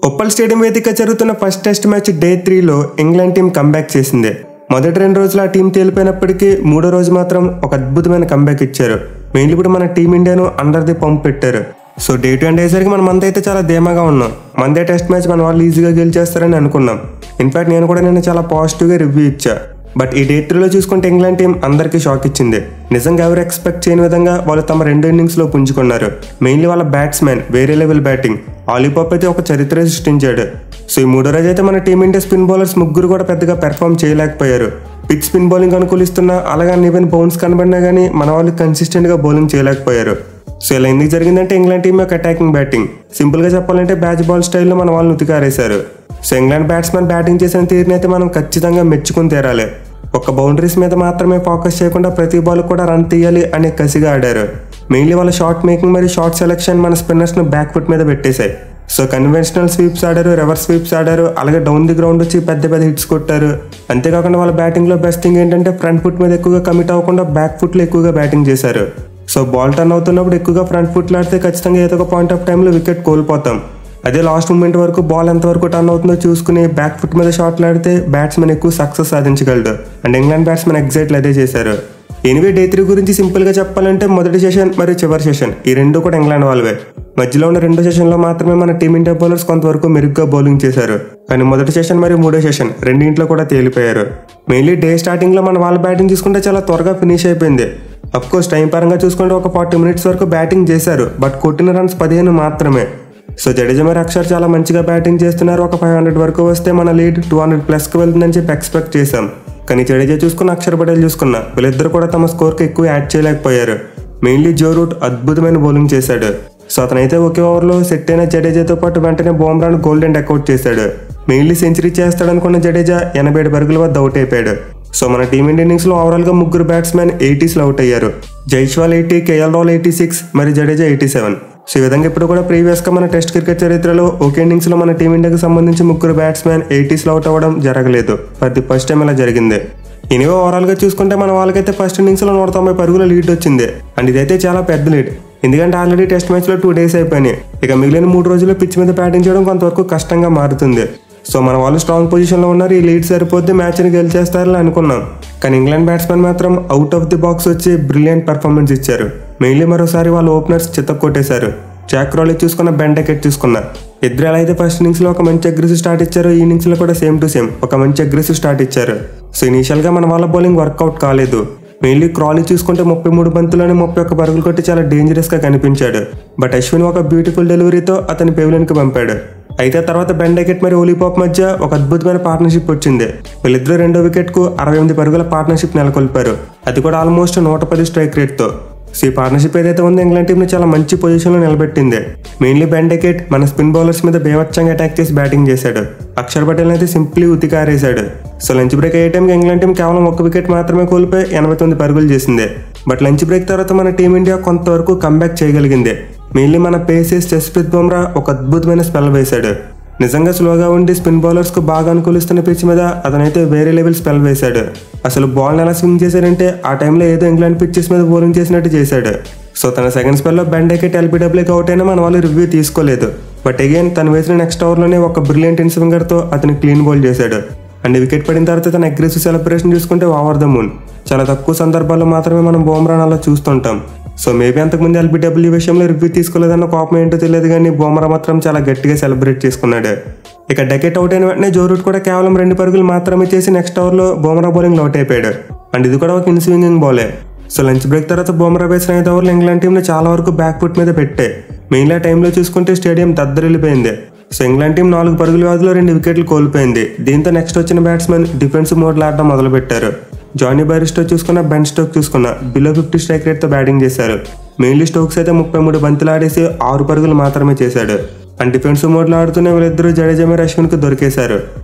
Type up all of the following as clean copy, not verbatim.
Uppal stadium వేదిక జరుగుతున్న first test match day 3లో ఇంగ్లాండ్ టీం కంబ్యాక్ చేసింది. మొదటి 2 రోజులు ఆ టీం తేలిపోయినప్పటికీ మూడో రోజు మాత్రం ఒక అద్భుతమైన కంబ్యాక్ ఇచ్చారు. మెయిన్లీ ఇప్పుడు మన టీమిండియాను అండర్ ది పంప్ పెట్టారు. సో డే 2 ఎండ్ అయ్యేసరికి మన మంది అయితే చాలా ధీమాగా ఉన్నాం. మందే టెస్ట్ మ్యాచ్ మన వాళ్ళు ఈజీగా గెలిచేస్తారని అనుకున్నాం. ఇన్ఫాక్ట్ నేను కూడా చాలా పాజిటివ్గా రివ్యూ ఇచ్చా. బట్ ఈ డే 3లో చూసుకుంటే ఇంగ్లాండ్ టీం అందరికీ షాక్ ఇచ్చింది. నిజంగా ఎవరు ఎక్స్పెక్ట్ చేయని విధంగా వాళ్ళు తమ 2 ఇన్నింగ్స్లో పుంజుకున్నారు. మెయిన్లీ వాళ్ళ బ్యాట్స్మెన్ వేరే లెవెల్ బ్యాటింగ్. ఆలీ పాప్ అయితే ఒక చరిత్ర సృష్టించాడు. సో ఈ మూడో రోజు అయితే మన టీమిండియా స్పిన్ బౌలర్స్ ముగ్గురు కూడా పెద్దగా పెర్ఫామ్ చేయలేకపోయారు. పిచ్ స్పిన్ బౌలింగ్ అనుకూలిస్తున్నా అలాగే ఈవెన్ బౌన్స్ కనబడినా కానీ మన వాళ్ళు కన్సిస్టెంట్గా బౌలింగ్ చేయలేకపోయారు. సో ఇలా ఎందుకు జరిగిందంటే ఇంగ్లాండ్ టీం యొక్క అటాకింగ్ బ్యాటింగ్. సింపుల్గా చెప్పాలంటే బ్యాచ్ బాల్ స్టైల్లో మన వాళ్ళు ఉతికారేశారు. సో ఇంగ్లాండ్ బ్యాట్స్మెన్ బ్యాటింగ్ చేసిన తీరుని అయితే మనం ఖచ్చితంగా మెచ్చుకుని తీరాలి. ఒక్క బౌండరీస్ మీద మాత్రమే ఫోకస్ చేయకుండా ప్రతి బాల్ కూడా రన్ తీయాలి అనే కసిగా ఆడారు. మెయిన్లీ వాళ్ళ షార్ట్ మేకింగ్ మరియు షార్ట్ సెలెక్షన్ మన స్పిన్నర్స్ను బ్యాక్ ఫుట్ మీద పెట్టేశాయి. సో కన్వెన్షనల్ స్వీప్స్ ఆడారు, రివర్స్ స్వీప్స్ ఆడారు, అలాగే డౌన్ ది గ్రౌండ్ వచ్చి పెద్ద పెద్ద హిట్స్ కొట్టారు. అంతేకాకుండా వాళ్ళ బ్యాటింగ్లో బెస్ట్ థింగ్ ఏంటంటే ఫ్రంట్ ఫుట్ మీద ఎక్కువగా కమిట్ అవ్వకుండా బ్యాక్ ఫుట్లో ఎక్కువగా బ్యాటింగ్ చేశారు. సో బాల్ టర్న్ అవుతున్నప్పుడు ఎక్కువగా ఫ్రంట్ ఫుట్లో ఆడితే ఖచ్చితంగా ఏదో ఒక పాయింట్ ఆఫ్ టైంలో వికెట్ కోల్పోతాం. అదే లాస్ట్ మూమెంట్ వరకు బాల్ ఎంతవరకు టర్న్ అవుతుందో చూసుకుని బ్యాక్ ఫుట్ మీద షాట్లు ఆడితే బ్యాట్స్మెన్ ఎక్కువ సక్సెస్ సాధించగలడు. అండ్ ఇంగ్లాండ్ బ్యాట్స్మెన్ ఎగ్జాక్ట్లీ అదే చేశారు. ఎనివే డే 3 గురించి సింపుల్గా చెప్పాలంటే మొదటి సెషన్ మరియు చివరి సెషన్ ఈ రెండు కూడా ఇంగ్లాండ్ వాళ్ళవే. మధ్యలో ఉన్న 2 సెషన్లో మాత్రమే మన టీమిండియా బౌలర్స్ కొంతవరకు మెరుగ్గా బౌలింగ్ చేశారు. కానీ మొదటి సెషన్ మరియు మూడో సెషన్ రెండింట్లో కూడా తేలిపోయారు. మెయిన్లీ డే స్టార్టింగ్లో మన వాళ్ళ బ్యాటింగ్ చూసుకుంటే చాలా త్వరగా ఫినిష్ అయిపోయింది. అఫ్కోర్స్ టైం పరంగా చూసుకుంటే ఒక 40 మినిట్స్ వరకు బ్యాటింగ్ చేశారు. బట్ కొట్టిన రన్స్ 15 మాత్రమే. సో జడేజా మరి అక్షర్ చాలా మంచిగా బ్యాటింగ్ చేస్తున్నారు. ఒక 500 వరకు వస్తే మన లీడ్ 200+ వెళ్తుందని చెప్పి ఎక్స్పెక్ట్ చేశాం. కానీ జడేజా చూసుకున్న, అక్షర్ పటేల్ చూసుకున్న వీళ్ళిద్దరు కూడా తమ స్కోర్కి ఎక్కువ యాడ్ చేయలేకపోయారు. మెయిన్లీ జో రూట్ అద్భుతమైన బౌలింగ్ చేశాడు. సో అతనైతే ఒకే ఓవర్లో సెట్ అయిన జడేజాతో పాటు వెంటనే బుమ్రాను గోల్డెన్ డక్అవుట్ చేశాడు. మెయిన్లీ సెంచరీ చేస్తాడనుకున్న జడేజా 87 పరుగుల వద్ద అవుట్ అయిపోయాడు. సో మన టీమిండియా ఇన్నింగ్స్లో ఓవరాల్గా ముగ్గురు బ్యాట్స్మెన్ 80స్లో అవుట్ అయ్యారు. జైస్వాల్ 80, కేఎల్ రాహుల్ 86 మరి జడేజా 87. సో ఈ విధంగా ఇప్పుడు కూడా ప్రీవియస్గా మన టెస్ట్ క్రికెట్ చరిత్రలో ఒకే ఇన్నింగ్స్లో మన టీమిండియాకి సంబంధించి ముగ్గురు బ్యాట్స్మెన్ 80స్లో అవుట్ అవ్వడం జరగలేదు. ఫర్ ది ఫస్ట్ టైం ఇలా జరిగింది. ఎనివే ఓవరాల్గా చూసుకుంటే మన వాళ్ళకైతే ఫస్ట్ ఇన్నింగ్స్లో 190 పరుగుల లీడ్ వచ్చింది. అండ్ ఇదైతే చాలా పెద్ద లీడ్. ఎందుకంటే ఆల్రెడీ టెస్ట్ మ్యాచ్లో 2 డేస్ అయిపోయినాయి. ఇక మిగిలిన 3 రోజుల్లో పిచ్ మీద బ్యాటింగ్ చేయడం కొంతవరకు కష్టంగా మారుతుంది. సో మన వాళ్ళు స్ట్రాంగ్ పొజిషన్లో ఉన్నారు. ఈ లీడ్ సరిపోతే మ్యాచ్ని గెలిచేస్తారని అనుకున్నాం. కానీ ఇంగ్లాండ్ బ్యాట్స్మెన్ మాత్రం అవుట్ ఆఫ్ ది బాక్స్ వచ్చి బ్రిలియంట్ పర్ఫార్మెన్స్ ఇచ్చారు. మెయిన్లీ మరోసారి వాళ్ళ ఓపెనర్స్ చితక్కొట్టేశారు. జాక్ క్రాలీ చూసుకున్న, బెన్ డకెట్ చూసుకున్న ఇద్దరు ఎలా అయితే ఫస్ట్ ఇన్నింగ్స్లో ఒక మంచి అగ్రెసివ్ స్టార్ట్ ఇచ్చారో ఈ ఇన్నింగ్స్లో కూడా సేమ్ టు సేమ్ ఒక మంచి అగ్రెసివ్ స్టార్ట్ ఇచ్చారు. సో ఇనీషియల్గా మన వాళ్ళ బౌలింగ్ వర్కౌట్ కాలేదు. మెయిన్లీ క్రాలీ చూసుకుంటే 33 బంతుల్లోనే 31 పరుగులు కొట్టి చాలా డేంజరస్గా కనిపించాడు. బట్ అశ్విన్ ఒక బ్యూటిఫుల్ డెలివరీతో అతని పెవిలియన్కి పంపాడు. అయితే తర్వాత బెన్ డకెట్ మరియు ఓలీ పాప్ మధ్య ఒక అద్భుతమైన పార్ట్నర్షిప్ వచ్చింది. వీళ్ళిద్దరూ 2వ వికెట్కు 68 పరుగుల పార్ట్నర్షిప్ నెలకొల్పారు. అది కూడా ఆల్మోస్ట్ 110 స్ట్రైక్ రేట్తో. సో ఈ పార్ట్నర్షిప్ ఏదైతే ఉందో ఇంగ్లాండ్ టీంని చాలా మంచి పొజిషన్లో నిలబెట్టింది. మెయిన్లీ బెన్ డకెట్ మన స్పిన్ బౌలర్స్ మీద బేవచ్చంగా అటాక్ చేసి బ్యాటింగ్ చేశాడు. అక్షర్ పటేల్ అయితే సింప్లీ ఉతికారేశాడు. సో లంచ్ బ్రేక్ అయ్యే టైంకి ఇంగ్లాండ్ టీం కేవలం 1 వికెట్ మాత్రమే కోల్పోయి 89 పరుగులు చేసింది. బట్ లంచ్ బ్రేక్ తర్వాత మన టీమిండియా కొంతవరకు కంబ్యాక్ చేయగలిగింది. మెయిన్లీ మన పేసెస్ జస్ప్రీత్ బుమ్రా ఒక అద్భుతమైన స్పెల్ వేశాడు. నిజంగా స్లోగా ఉండి స్పిన్ బౌలర్స్కు బాగా అనుకూలిస్తున్న పిచ్ మీద అతనైతే వేరే లెవెల్ స్పెల్ వేశాడు. అసలు బాల్ని ఎలా స్వింగ్ చేశాడంటే ఆ టైంలో ఏదో ఇంగ్లాండ్ పిచ్చెస్ మీద బౌలింగ్ చేసినట్టు చేశాడు. సో తన సెకండ్ స్పెల్లో బెన్ డకెట్ ఎల్బీడబ్ల్యూకి అవుట్ అయినా మన వాళ్ళు రివ్యూ తీసుకోలేదు. బట్ అగైన్ తను వేసిన నెక్స్ట్ ఓవర్లోనే ఒక బ్రిలియంట్ ఇన్ స్వింగర్తో అతను క్లీన్ బౌల్ చేశాడు. అండ్ వికెట్ పడిన తర్వాత తన అగ్రెసివ్ సెలబ్రేషన్ చూసుకుంటే ఓవర్ ద మూన్. చాలా తక్కువ సందర్భాల్లో మాత్రమే మనం బుమ్రాను అలా చూస్తుంటాం. సో మేబీ అంతకుముందు ఎల్బీడబ్ల్యూ విషయంలో రివ్యూ తీసుకోలేదన్న కోపం ఏంటో తెలియదు, కానీ బుమ్రా మాత్రం చాలా గట్టిగా సెలబ్రేట్ చేసుకున్నాడు. ఇక డకెట్ అవుట్ అయిన వెంటనే జో రూట్ కూడా కేవలం 2 పరుగులు మాత్రమే చేసి నెక్స్ట్ ఓవర్లో బుమ్రా బౌలింగ్ అవుట్ అయిపోయాడు. అండ్ ఇది కూడా ఒక ఇన్ స్వింగింగ్ బౌలే. సో లంచ్ బ్రేక్ తర్వాత బుమ్రా వేసిన 5 ఓవర్లు ఇంగ్లాండ్ టీంని చాలా వరకు బ్యాక్ ఫుట్ మీద పెట్టాయి. మెయిన్లీ ఆ టైంలో చూసుకుంటే స్టేడియం దద్దరిల్లిపోయింది. సో ఇంగ్లాండ్ టీం 4 పరుగుల వ్యవధిలో 2 వికెట్లు కోల్పోయింది. దీంతో నెక్స్ట్ వచ్చిన బ్యాట్స్మెన్ డిఫెన్సివ్ మోడ్లో ఆడడం మొదలుపెట్టారు. జానీ బైరిస్టో చూసుకున్న, బెన్ స్టోక్స్ చూసుకున్న బిలో 50 స్ట్రైక్ రేట్తో బ్యాటింగ్ చేశారు. మెయిన్లీ స్టోక్స్ అయితే 33 బంతులు ఆడేసి 6 పరుగులు మాత్రమే చేశాడు. అండ్ డిఫెన్సివ్ మోడ్లో ఆడుతూనే వీళ్ళిద్దరూ జడేజా మరియు అశ్విన్కు దొరికేశారు.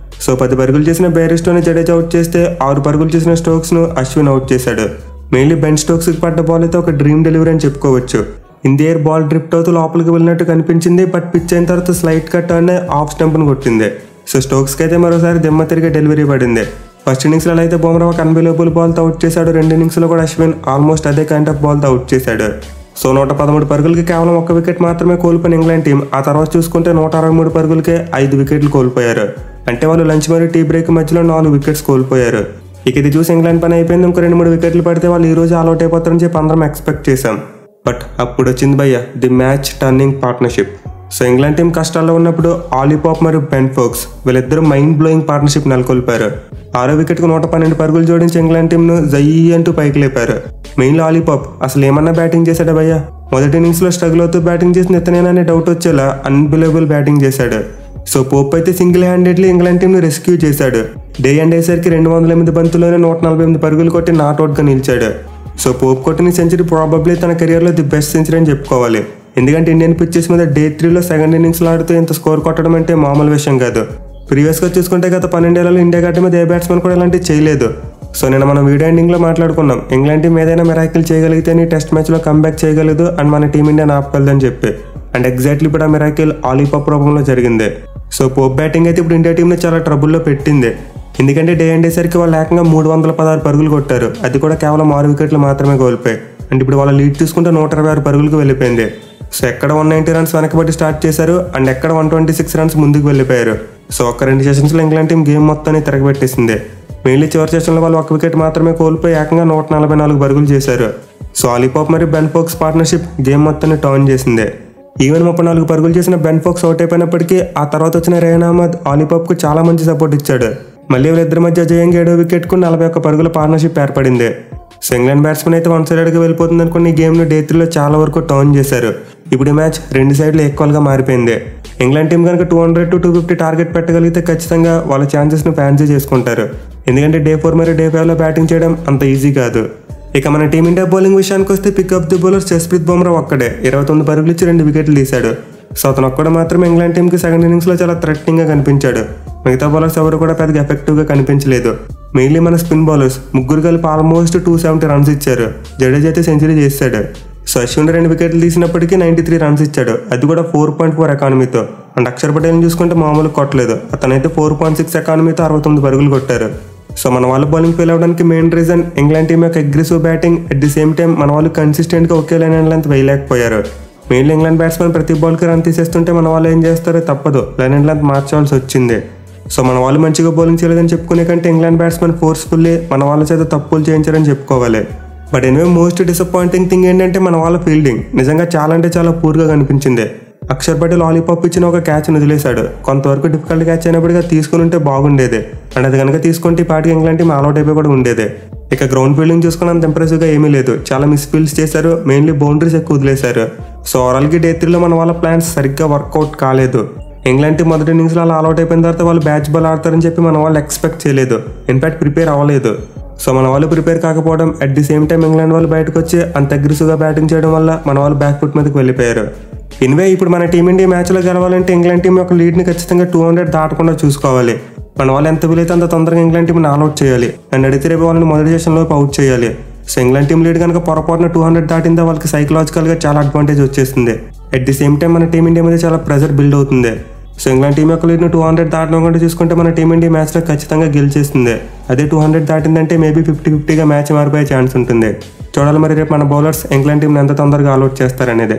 సో 10 పరుగులు చేసిన బైరిస్టోని జడేజా అవుట్ చేస్తే 6 పరుగులు చేసిన స్టోక్స్ను అశ్విన్ అవుట్ చేశాడు. మెయిన్లీ బెన్ స్టోక్స్కి పడ్డ బాల్ అయితే ఒక డ్రీమ్ డెలివరీ అని చెప్పుకోవచ్చు. In the air ball drift అవుతూ లోపలికి వెళ్ళినట్టు కనిపించింది. బట్ పిచ్ అయిన తర్వాత స్లైట్ కట్ అనే ఆఫ్ స్టంప్ను కొట్టింది. సో స్టోక్స్కి అయితే మరోసారి దిమ్మ తిరిగి డెలివరీ పడింది. ఫస్ట్ ఇన్నింగ్స్లో అయితే బుమ్రా ఒక అన్బిలీవబుల్ బాల్తో అవుట్ చేశాడు. 2 ఇన్నింగ్స్లో కూడా అశ్విన్ ఆల్మోస్ట్ అదే కైండ్ ఆఫ్ బాల్తో అవుట్ చేశాడు. సో 113 పరుగులకి కేవలం 1 వికెట్ మాత్రమే కోల్పోయిన ఇంగ్లాండ్ టీం ఆ తర్వాత చూసుకుంటే 163 పరుగులకే 5 వికెట్లు కోల్పోయారు. అంటే వాళ్ళు లంచ్ మరియు టీ బ్రేక్ మధ్యలో 4 వికెట్స్ కోల్పోయారు. ఇక ఇది చూసి ఇంగ్లాండ్ పని అయిపోయింది, ఇంకో 2-3 వికెట్లు పడితే వాళ్ళు ఈ రోజు ఆల్అౌట్ అయిపోతారని చెప్పి అందరం ఎక్స్పెక్ట్ చేశాం. బట్ అప్పుడు వచ్చింది భయ్య the match turning partnership. So England team కష్టాల్లో ఉన్నప్పుడు ఆలీ పాప్ మరియు బెన్ ఫోక్స్ వీళ్ళిద్దరూ మైండ్ బ్లోయింగ్ పార్ట్నర్షిప్ నెలకొల్పారు. 6వ వికెట్కు 112 పరుగులు జోడించి ఇంగ్లాండ్ టీంను జయ్యి అంటూ పైకి లేపారు. మెయిన్లో ఆలీ పాప్ అసలు ఏమన్నా బ్యాటింగ్ చేశాడా భయ్య? మొదటి ఇన్నింగ్స్లో స్ట్రగుల్ అవుతూ బ్యాటింగ్ చేసిన ఇతనేననే డౌట్ వచ్చేలా అన్బిలీవబుల్ బ్యాటింగ్ చేశాడు. సో పోప్ అయితే సింగిల్ హ్యాండెడ్లీ ఇంగ్లాండ్ టీంను రెస్క్యూ చేశాడు. డే అండ్ అయ్యేసరికి 208 బంతుల్లోనే 148 పరుగులు కొట్టి నాట్అవుట్గా నిలిచాడు. సో పోప్ కొట్టిన సెంచరీ ప్రాబబ్లీ తన కెరియర్లో ది బెస్ట్ సెంచరీ అని చెప్పుకోవాలి. ఎందుకంటే ఇండియన్ పిచ్చెస్ మీద డే 3లో సెకండ్ ఇన్నింగ్స్లో ఆడుతూ ఇంత స్కోర్ కొట్టడం అంటే మామూలు విషయం కాదు. ప్రీవియస్గా చూసుకుంటే గత 12 ఏళ్లలో ఇండియా గడ్డ మీద ఏ బ్యాట్స్మెన్ కూడా ఇలాంటివి చేయలేదు. సో నేను మనం వీడియో ఎండింగ్లో మాట్లాడుకున్నాం ఇంగ్లాండ్ టీం ఏదైనా మిరాకిల్ చేయగలిగితే నీ టెస్ట్ మ్యాచ్లో కంబ్యాక్ చేయగలదు అండ్ మన టీమిండియాని ఆపగలదని చెప్పి. అండ్ ఎగ్జాక్ట్లీ ఇప్పుడు ఆ మిరాకిల్ ఆలీ పాప్ రూపంలో జరిగింది. సో పోప్ బ్యాటింగ్ అయితే ఇప్పుడు ఇండియా టీంని చాలా ట్రబుల్లో పెట్టింది. ఎందుకంటే డే అండ్ అయ్యేసరికి వాళ్ళు ఏకంగా 316 పరుగులు కొట్టారు, అది కూడా కేవలం 6 వికెట్లు మాత్రమే కోల్పోయి. అండ్ ఇప్పుడు వాళ్ళ లీడ్ చూసుకుంటే 126 పరుగులకు వెళ్ళిపోయింది. సో ఎక్కడ 190 రన్స్ వెనకబడి స్టార్ట్ చేశారు అండ్ ఎక్కడ 126 రన్స్ ముందుకు వెళ్ళిపోయారు. సో ఒక్క 2 సెషన్స్లో ఇంగ్లాండ్ టీం గేమ్ మొత్తాన్ని తిరగబెట్టేసింది. మెయిన్లీ చివరి సెషన్లో వాళ్ళు 1 వికెట్ మాత్రమే కోల్పోయి ఏకంగా 144 పరుగులు చేశారు. సో ఆలీ పాప్ మరియు బెన్ ఫోక్స్ పార్ట్నర్షిప్ గేమ్ మొత్తాన్ని టర్న్ చేసింది. ఈవెన్ 34 పరుగులు చేసిన బెన్ ఫోక్స్ అవుట్ అయిపోయినప్పటికీ ఆ తర్వాత వచ్చిన రేయాన్ అహ్మద్ ఆలీ పాప్కు చాలా మంచి సపోర్ట్ ఇచ్చాడు. మళ్ళీ వీళ్ళిద్దరి మధ్య జయంగా 7వ వికెట్కు 41 పరుగుల పార్ట్నర్షిప్ ఏర్పడింది. సో ఇంగ్లాండ్ బ్యాట్స్మెన్ అయితే 1 సైడెడ్గా వెళ్ళిపోతుంది అనుకుని ఈ గేమ్ను డే 3లో చాలా వరకు టర్న్ చేశారు. ఇప్పుడు ఈ మ్యాచ్ 2 సైడ్లు ఈక్వల్గా మారిపోయింది. ఇంగ్లాండ్ టీం కనుక 200 to 250 టార్గెట్ పెట్టగలిగితే ఖచ్చితంగా వాళ్ళ ఛాన్సెస్ను ఫ్యాన్సీ చేసుకుంటారు. ఎందుకంటే డే 4 మరియు డే 5లో బ్యాటింగ్ చేయడం అంత ఈజీ కాదు. ఇక మన టీమిండియా బౌలింగ్ విషయానికి వస్తే pickup the bowler Jasprit Bumrah ఒక్కడే 29 పరుగులు ఇచ్చి 2 వికెట్లు తీశాడు. సో అతను ఒక్కడే మాత్రమే ఇంగ్లాండ్ టీంకి సెకండ్ ఇన్నింగ్స్లో చాలా థ్రెటనింగ్గా కనిపించాడు. మిగతా బౌలర్స్ ఎవరు కూడా పెద్దగా ఎఫెక్టివ్గా కనిపించలేదు. మెయిన్లీ మన స్పిన్ బౌలర్స్ ముగ్గురు కలిపి ఆల్మోస్ట్ 270 రన్స్ ఇచ్చారు. జడేజా అయితే సెంచరీ చేశాడు. సో అశ్విన్ 2 వికెట్లు తీసినప్పటికీ 93 రన్స్ ఇచ్చాడు, అది కూడా 4.4 ఎకానమీతో. అండ్ అక్షర్ పటేల్ని చూసుకుంటే మామూలు కొట్టలేదు, అతనైతే 4.6 ఎకానమీతో 69 పరుగులు కొట్టారు. సో మన వాళ్ళు బౌలింగ్ ఫెయిల్ అవ్వడానికి మెయిన్ రీజన్ ఇంగ్లాండ్ టీం యొక్క aggressive batting. At the same time మన వాళ్ళు కన్సిస్టెంట్గా ఒకే లైన్ అండ్ లెంత్ వేయలేకపోయారు. మెయిన్లీ ఇంగ్లాండ్ బ్యాట్స్మెన్ ప్రతి బాల్కి రన్ తీసేస్తుంటే మన వాళ్ళు ఏం చేస్తారో తప్పదు, లైన్ అండ్ లెంత్ మార్చాల్సి వచ్చింది. సో మన వాళ్ళు మంచిగా బౌలింగ్ చేయలేదని చెప్పుకునే కంటే ఇంగ్లాండ్ బ్యాట్స్మెన్ ఫోర్స్ఫుల్లీ మన వాళ్ళ చేత తప్పులు చేయించారని చెప్పుకోవాలి. But anyway most disappointing thing ఏంటంటే మన వాళ్ళ ఫీల్డింగ్ నిజంగా చాలా అంటే చాలా పూర్గా కనిపించింది. అక్షర్ పటేల్ ఆలీ పాప్ ఇచ్చిన ఒక క్యాచ్ను వదిలేశాడు, కొంతవరకు డిఫికల్ట్ క్యాచ్ అయినప్పటికీ తీసుకుని ఉంటే బాగుండేది. అండ్ అది కనుక తీసుకుంటే ఈ పాటికి ఇంగ్లాండ్ టీం ఆల్అౌట్ అయిపోయి కూడా ఉండేది. ఇక గ్రౌండ్ ఫీల్డింగ్ చూసుకున్నంత ఇంప్రెసివ్గా ఏమీ లేదు, చాలా మిస్ ఫీల్డ్స్ చేశారు, మెయిన్లీ బౌండరీస్ ఎక్కువ వదిలేశారు. సో ఓవరాల్కి డే 3లో మన వాళ్ళ ప్లాన్స్ సరిగ్గా వర్కౌట్ కాలేదు. ఇంగ్లాండ్ టీం మొదటి ఇన్నింగ్స్లో అలా ఆల్అౌట్ అయిపోయిన తర్వాత వాళ్ళు బ్యాచ్ బాల్ ఆడతారని చెప్పి మన వాళ్ళు ఎక్స్పెక్ట్ చేయలేదు, ఇన్ఫాక్ట్ ప్రిపేర్ అవ్వలేదు. సో మన వాళ్ళు ప్రిపేర్ కాకపోవడం, at the same time England వాళ్ళు బయటకు వచ్చి అంత అగ్రెసివ్గా బ్యాటింగ్ చేయడం వల్ల మన వాళ్ళు బ్యాక్ ఫుట్ మీదకి వెళ్ళిపోయారు. ఇన్వే ఇప్పుడు మన టీమిండియా మ్యాచ్లో గెలవాలంటే ఇంగ్లాండ్ టీం యొక్క లీడ్ని ఖచ్చితంగా 200 దాటకుండా చూసుకోవాలి. మన వాళ్ళు ఎంత వీలైతే అంత తొందరగా ఇంగ్లాండ్ టీంని ఆల్అౌట్ చేయాలి అండ్ అడిగితే రేపు వాళ్ళని మొదటి సెషన్లోపు అవుట్ చేయాలి. సో ఇంగ్లాండ్ టీం లీడ్ కనుక పొరపాటున 200 దాటిందా వాళ్ళకి సైకలాజికల్గా చాలా అడ్వాంటేజ్ వచ్చేస్తుంది. అట్ ది సేమ్ టైం మన టీమిండియా మీద చాలా ప్రెజర్ బిల్డ్ అవుతుంది. సో ఇంగ్లాండ్ టీం యొక్క లీడ్ను 200 దాటడం కంటే చూసుకుంటే మన టీమిండియా మ్యాచ్లో ఖచ్చితంగా గెలిచేస్తుంది. అదే 200 దాటిందంటే మేబీ 50-50గా మ్యాచ్ మారిపోయే ఛాన్స్ ఉంటుంది. చూడాలి మరి రేపు మన బౌలర్స్ ఇంగ్లాండ్ టీంని ఎంత తొందరగా ఆల్అౌట్ చేస్తారనేది.